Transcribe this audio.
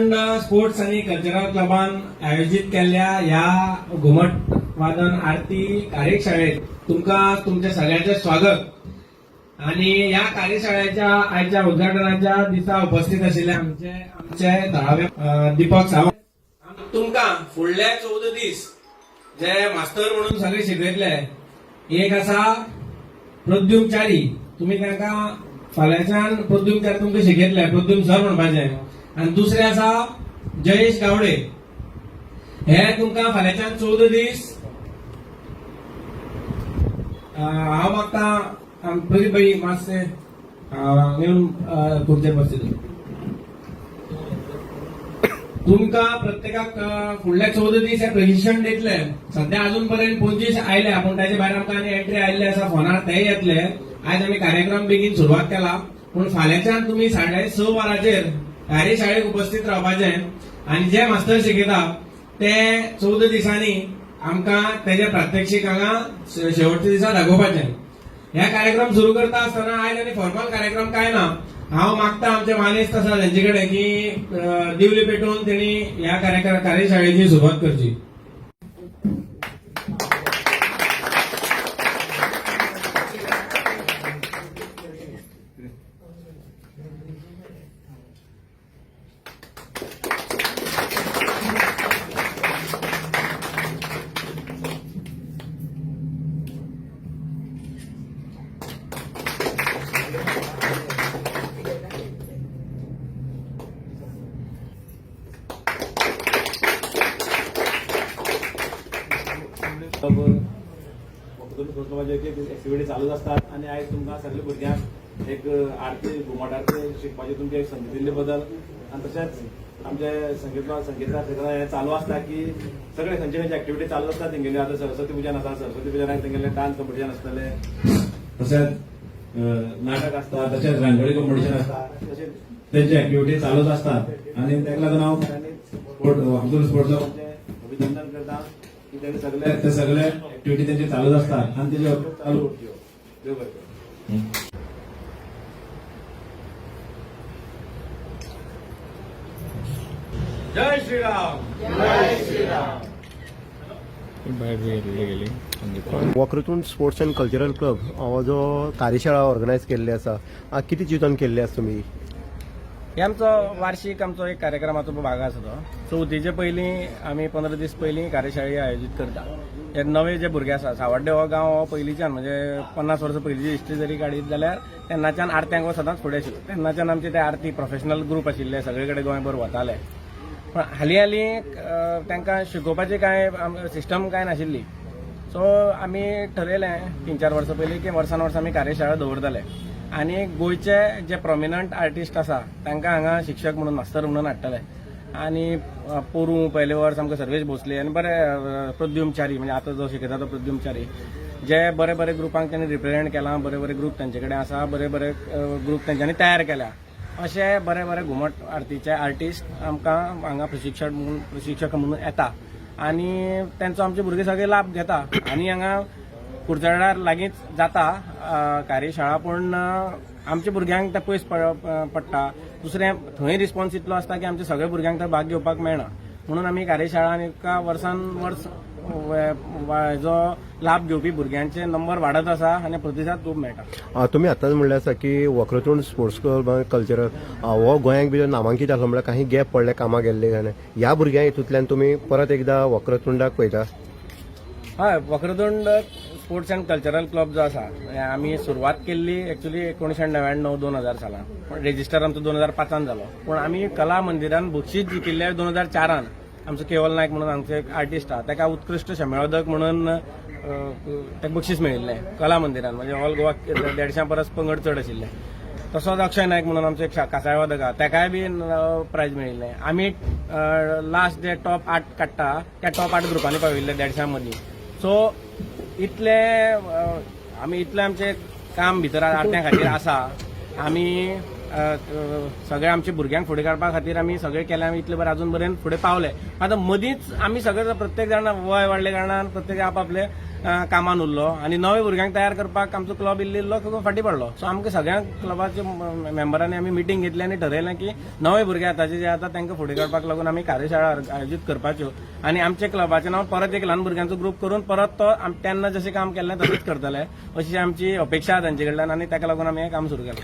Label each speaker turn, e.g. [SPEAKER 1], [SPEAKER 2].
[SPEAKER 1] Vakratunda sports आणि cultural क्लबान आयोजित केल्ल्या ह्या घुमट वादन आरती कार्यशाळेत तुमच्या सगळ्यांचे स्वागत। आणि या कार्यशाळेच्या आजच्या उद्घाटनाच्या दिसा उपस्थित आशिल्ले आमचे थळावे दीपक सावंत तुमकां फुडले 14 दीस जे मास्तर म्हणून सगळे शिकयतले। एक आसा प्रद्युम्न च्यारी, तुम्ही तांकां फाल्यांच्यान प्रद्युम्न च्यारी तुमकां शिकयतले, प्रद्युम्न सर म्हणपाचे। आणि दुसरे आसा जयेश गावडे, हे तुमकां फाल्यांच्यान 14 दीस हांव मागता प्रदीप भाई मातशे येवन खुर्चेर बसचे। तुमकां प्रत्येकाक फुडले 14 दीस हे प्रशिक्षण दितले। सध्या अजून पर्यंत 25 आयले, पूण ताचे भायर आमकां आनी एंट्री आयिल्ले आसा फोनार, तेय येतले। आज आमी कार्यक्रम बेगीन सुरवात केला, पूण फाल्यांच्यान तुमी 6:30 वरांचेर कार्यशाळेक उपस्थित रावपाचे। आणि जे मास्तर शिकयता ते 14 दिसांनी आमकां तेजे प्रात्यक्षिक हांगा शेवटच्या दिसा दाखोवपाचे। हे कार्यक्रम सुरू करता आसतना आयज आनी फॉर्मल कार्यक्रम काय ना। हांव मागता आमचे मानेस्त आसा तेंचे कडेन की दिवली पेटोवन तेणी ह्या कार्यशाळेची सुरवात करची।
[SPEAKER 2] ऍक्टिव्हिटी चालूच असतात आणि आज तुमकां सगळे भुरग्यांक एक आरती घुमट आरती शिकपाची तुमची एक संधी दिल्ले बद्दल। आणि तशेंच आमचे संगीता क्षेत्रांत हे चालू असता की सगळे खंयचे खंयचे ऍक्टिव्हिटी चालू असतात। तेंगेली आता सरस्वती पूजन आसा, सरस्वती पुजनाक तेंगेले डान्स कॉम्पिटिशन आसतले, तशेंच नाटक आसता, तशेंच रांगोळी कॉम्पिटिशन आसता, तशेंच तेंचे ऍक्टिव्हिटी चालूच असतात। आणि ताका लागून हांव स्पोर्ट्सचो अभिनंदन करता की ते सगळे ऍक्टिव्हिटी तेंचे चालूच असतात आणि तेजे चालू उरच्यो। देव बरें करूं। जय श्रीराम, जय Shriram.
[SPEAKER 3] Vakratund sports and cultural club हो जो कार्यशाळा ऑर्गनायज केल्ली आसा, किती चिंतून केल्ली आसा तुमी?
[SPEAKER 4] हे आमचो वार्षिक आमचो एक कार्यक्रमाचो भाग आसा तो। चवथीचे पयलीं आमी 15 दीस पयलीं कार्यशाळी आयोजीत करता। हे नवे जे भुरगे आसा, सावड्डे हो गांव हो पयलींच्यान म्हणजे 50 वर्सां पयलींची हिस्ट्री जरी काडीत जाल्यार तेन्नाच्यान आरत्यांक हो सदांच फुडें आशिल्लो। तेन्नाच्यान आमचे ते आरती प्रोफेशनल ग्रूप आशिल्ले, सगळे कडेन गोंयभर वताले। पण हालीं तांकां शिकोवपाची कांय सिस्टम कांय नाशिल्ली। सो आमी ठरयलें 3-4 वर्सां पयलीं की वर्सान वर्स आमी कार्यशाळा दवरतले। आणि गोयचे जे प्रॉमिनंट आर्टिस्ट आसा तांकां हांगा शिक्षक म्हणून मास्तर म्हणून हाडटले। आणि पोरू पयले वर्स आमकां सर्वेश भोसले आनी बरे प्रद्युम्न च्यारी, म्हणजे आतां जो शिकयता तो प्रद्युम्न च्यारी, जे बरे बरे ग्रुपांक त्यांनी रिप्रेझेंट केला, बरे बरे ग्रुप तांचे कडेन आसा, बरे बरे ग्रुप तांच्यांनी तयार केल्या। अशे बरे बरे घुमट आरतीचे आर्टिस्ट आमकां हांगा प्रशिक्षक म्हणून येता आणि त्यांचो आमचे भुरगे सगळे लाभ घेता। आणि हांगा कुडचड्यार लागींच जाता कार्यशाळा, पूण आमच्या भुरग्यांक ते पयस पडटा। दुसरें थंय रिस्पॉन्स इतलो आसता की आमच्या सगळ्या भुरग्यांक थंय भाग घेवपाक मेळना, म्हणून आमी कार्यशाळा वर्सान वर्स जो लाभ घेवपी भुरग्यांचे नंबर वाडत आसा आणि प्रतिसाद खूब मेळटा।
[SPEAKER 3] तुमी आतांच म्हणले आसा की वक्रतुंड स्पोर्ट्स क्लब कल्चरल हो गोंयांक भितर नामांकीत आसलो, म्हळ्यार काही गॅप पडले कामाक गेल्ले कारणान ह्या भुरग्यांक हितूंतल्यान तुमी परत एकदा वक्रतुंडाक पळयता?
[SPEAKER 4] हय, Vakratunda sports and cultural club जो आसा आमी सुरवात केल्ली एक्चुअली 1999-2000 सालान, पण रेजिस्टर आमचो 2005 जालो। पूण आमी कला मंदिरान बक्षीस जिखिल्ले 2004। आमचो केवल नायक म्हणून आमचे एक आर्टिस्ट आहा, ताका उत्कृश्ट शमेळोदक म्हणून ताका बक्षीस मेळिल्लें कला मंदिरान, म्हणजे ऑल गोवा 150 परस पंगड चड आशिल्ले। तसोच अक्षय नायक म्हणून आमचो एक कासाळवादक आहा, ताकाय बी प्रायज मेळिल्लें। आमी लास्ट जे टॉप 8 काडटा त्या टॉप 8 ग्रुपांनी पाविल्ले 150 मदीं। सो इतले आमचे काम भितर आरत्यां खातीर आसा। आमी सगळे आमच्या भुरग्यांक फुडें काडपा खातीर आमी सगळे केले, आमी इतले बरें अजून पर्यंत फुडें पावले। आतां मदींच आमी सगळे प्रत्येक जाण वय वाडले कारणान प्रत्येक आपआपले कामान उरलो आनी नवे भुरग्यांक तयार करपाक आमचो क्लब इल्लो खूब फाटी पडलो. सो आमकां सगळ्या क्लबाच्या मेंबरांनी आमी मिटींग घेतली आनी ठरयलें की नवे भुरगे आतांचे जे आतां तांकां फुडें काडपाक लागून आमी कार्यशाळा आयोजीत करपाच्यो आनी आमच्या क्लबाचें नांव परत एक ल्हान भुरग्यांचो ग्रुप करून परत तो तेन्ना जशें काम केल्लें तशेंच करतले अशी आमची अपेक्षा तांचे कडल्यान आनी ताका लागून आमी हें काम सुरू केलें.